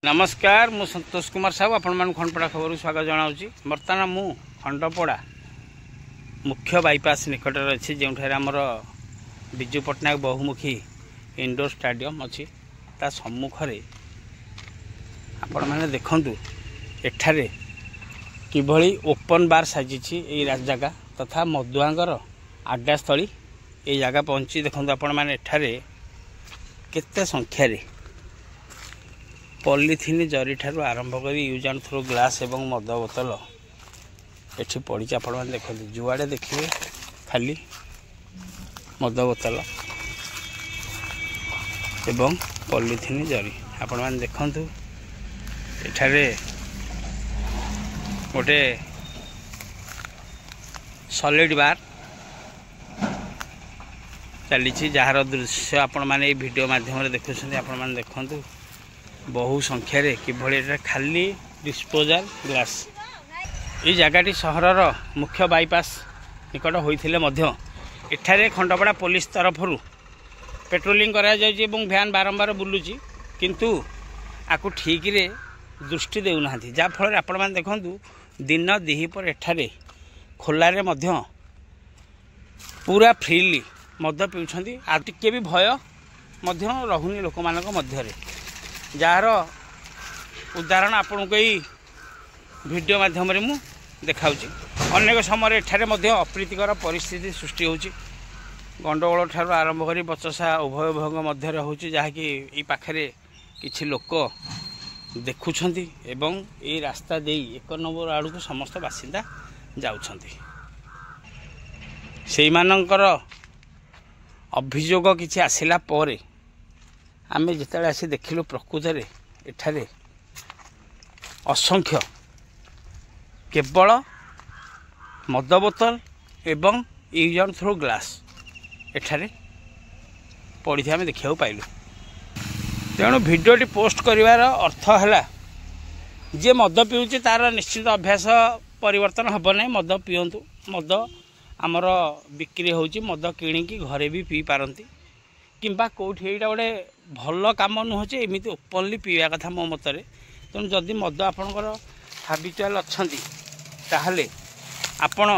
नमस्कार मु संतोष कुमार साहू आपण खंडपड़ा खबर स्वागत जनाऊँगी। बर्तमान मु खंडपड़ा मुख्य बाईपास निकट अच्छी जो आमर विजु पट्टनायक बहुमुखी इंडोर स्टाडियम अच्छी ता सम्मुखें आपण मैंने देखु एठारे किभली ओपन बार साजी जगह तथा मधुआंगर आड्डास्थली ये जगह पहुँची देखो आपण मैंने एठारे केते संख्यारे पॉलीथिन जरी ठारू आरंभ कर यूज एंड थ्रो ग्लास एवं मद बोतल एठी पड़ी आपण मैंने देखते जुआड़े देखिए खाली मद बोतल एवं पॉलीथिन जरी आपण मैंने देखंतु एठारे गोटे सॉलिड बार चली जार दृश्य आपण मैंने वीडियो माध्यम देखुं आपण मैंने देखंतु बहु संख्यार किभली खाली डिस्पोजल ग्लास ये जगह सहरर मुख्य बाईपास निकट होते एठारे खंडपड़ा पुलिस तरफ पेट्रोलिंग करा जाउछि एवं भ्यान बारंबार बुलुची किंतु आकु ठीक रे दृष्टि देउना जा फल आपण मैंने देखंतु दिन दिहिपर एठारे खोलारे मध्य पूरा फ्रीली मद पिउछंती आ टिके भी भय मध्य रहुनी लोक मानक मध्य जार उदाहरण आपण को वीडियो माध्यम मु देखाउछि। अनेक समय एठारे मध्य अप्रीतिकर परिस्थिति सृष्टि होछि गंडगोल ठारू आरंभ करी बचसा उभय भंग मध्य होछि जहाँकि ई पाखरे किछि लोक देखुछंती एवं ये रास्ता दे 1 नंबर आड़ को समस्त बासिंदा जाउछंती। सेई मानकर अभियोग किछि आसिला परे आमे जिते आसी देखिलु प्रकृत में एठारे असंख्य केवल मद बोतल एवं यूज एंड थ्रो ग्लास एठारे पड़ी आम देखा पाइलु। तेणु भिडियोटी पोस्ट करिवार अर्थ है जे मद पीऊँचे तार निश्चित अभ्यास परिवर्तन हम ना मद पिंतु मद आमर बिक्री होची मद किणिकी घरे भी पी पारती किंबा कौटी यहाँ गोटे भल कम नुहे एमती ओपनली पीवा कथा मो मतरे। तेणु जदि मद आपणकर हाबिचुआल अच्छा ताहले आपण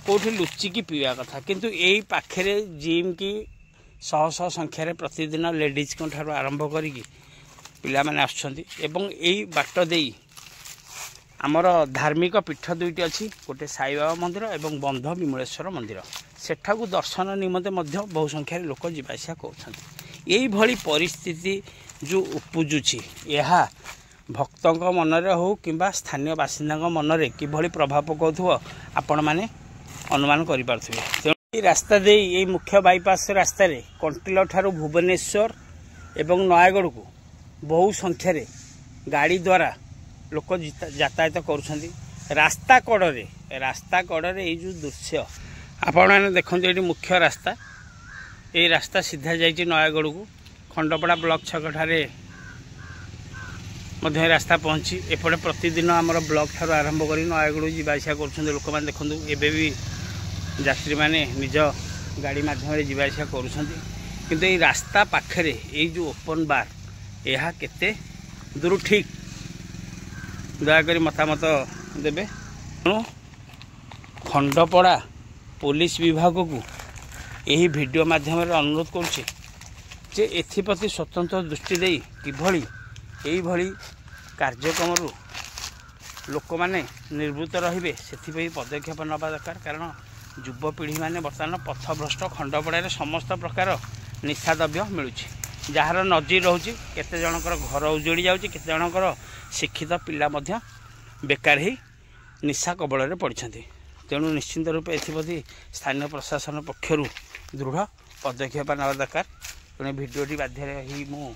कौटी लुचिकी पीवा कथा किंतु यही पाखे जिम की शह शह संख्यार प्रतिदिन लेडीज को ठार आरंभ करी पिला माने आसुछंती एवं यही बाट दे आमर धार्मिक पीठ दुईटी अच्छी गोटे साई बाबा मंदिर एवं बंध विमलेश्वर मंदिर सेठाकू दर्शन निमंते मध्य बहु संख्यार लोक जीवासा करछंती। यही भली परिस्थिति जो उपजुची यह भक्तों मनरे हो किंबा स्थानीय बासिंदा मनरे किभली प्रभाव पकाउथुव आपण माने अनुमान करि पारथुबे। तेणु रास्ता दे ये मुख्य बाईपास रास्ता रे कंटिलो ठारू भुवनेश्वर एवं नयागढ़ को बहु संख्यार गाड़ी द्वारा लोक यातायात करुछंती। रास्ता कड़े ये जो दृश्य आपण मैंने देखते ये मुख्य रास्ता ये रास्ता सीधा जाइए नयागढ़ को खंडपड़ा ब्लॉक छक ठारे मध्य रास्ता पहुँची एपटे प्रतिदिन आमर ब्लॉक ठार आरंभ कर नयागढ़ जावासा कर लोक मैंने देखूँ एबे भी यात्री मैंने निज गाड़ी माध्यम जावासा कर रास्ता पाखरे ये जो ओपन बार यह केते दूर ठीक दयाकोरी मतामत देवे। तेणु खंडपड़ा पुलिस विभाग को यही वीडियो माध्यम अनुरोध करुचे जे एथिप्रति स्वतंत्र दृष्टि दे किभली यही भली कार्यक्रम लोक मैंने निर्वृत्त रहिबे से पदक्षेप नवा दरकार। कारण युवपीढ़ी मैंने बर्तमान पथभ्रष्ट खंडपड़ा समस्त प्रकार निशा द्रव्य मिलूँ जार नजीर रोचे केते जनकर घर उजड़ी जाउछि केते जनकर शिक्षित पिला मध्य बेकार ही निशा कबल में पड़छंती। तेणु निश्चिंत रूपे एप्रति स्थानीय प्रशासन पक्षर दृढ़ पदक्षेप ना दरकार। तेणु भिडियोटी बाध्य ही मु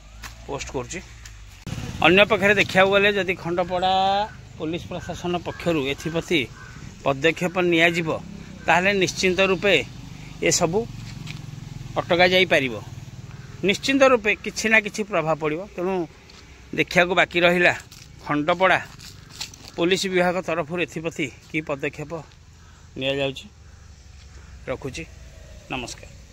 पोस्ट करुच्ची। अन्य पक्षे देखा गले जदि खंडपड़ा पुलिस प्रशासन पक्षर एप्रति पदक्षेप नियाजिबो ताहले निश्चिंत रूपे ये सबू अटका जाई पारिबो। निश्चिंत रूपे किछि ना किछि प्रभाव पड़ो। तेणु देखा बाकी रहिला खंडपड़ा पुलिस विभाग तरफ एप्रति कि पदक्षेप निया जाउछि। रखुछि। नमस्कार।